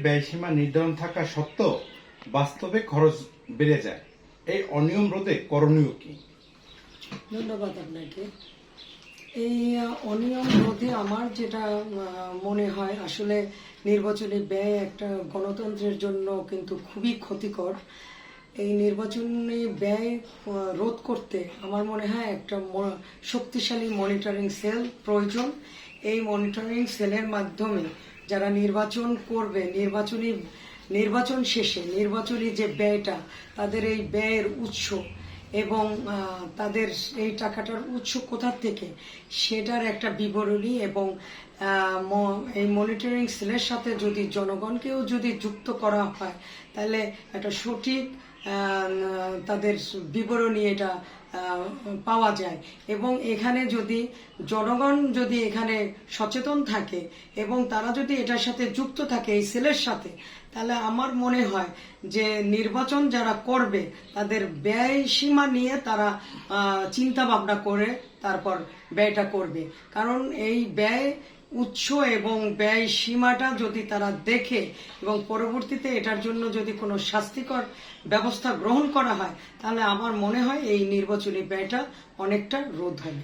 ব্যয়সীমা নির্ধারণ থাকা সত্ত্বেও বাস্তবে খরচ বেড়ে যায়, এই অনিয়ম রোধে করণীয় কি? ধন্যবাদ আপনাকে। এই অনিয়ম রোধে আমার যেটা মনে হয়, আসলে নির্বাচনী ব্যয় একটা গণতন্ত্রের জন্য কিন্তু খুবই ক্ষতিকর। এই নির্বাচনী ব্যয় রোধ করতে আমার মনে হয় একটা শক্তিশালী মনিটরিং সেল প্রয়োজন। এই মনিটরিং সেলের মাধ্যমে যারা নির্বাচন করবে, নির্বাচন শেষে নির্বাচনী যে ব্যয়টা, তাদের এই ব্যয়ের উৎস এবং তাদের এই টাকাটার উৎস কোথা থেকে সেটার একটা বিবরণী এবং এই মনিটরিং সেলের সাথে যদি জনগণকেও যদি যুক্ত করা হয়, তাহলে একটা সঠিক তাদের বিবরণী এটা পাওয়া যায়। এবং এখানে যদি জনগণ যদি এখানে সচেতন থাকে এবং তারা যদি এটার সাথে যুক্ত থাকে এই সেলের সাথে, তাহলে আমার মনে হয় যে নির্বাচন যারা করবে তাদের ব্যয় সীমা নিয়ে তারা চিন্তা ভাবনা করে তারপর ব্যয়টা করবে। কারণ এই ব্যয় উৎস এবং ব্যয় সীমাটা যদি তারা দেখে এবং পরবর্তীতে এটার জন্য যদি কোনো শাস্তিকর ব্যবস্থা গ্রহণ করা হয়, তাহলে আমার মনে হয় এই নির্বাচনী ব্যয়টা অনেকটা রোধ হবে।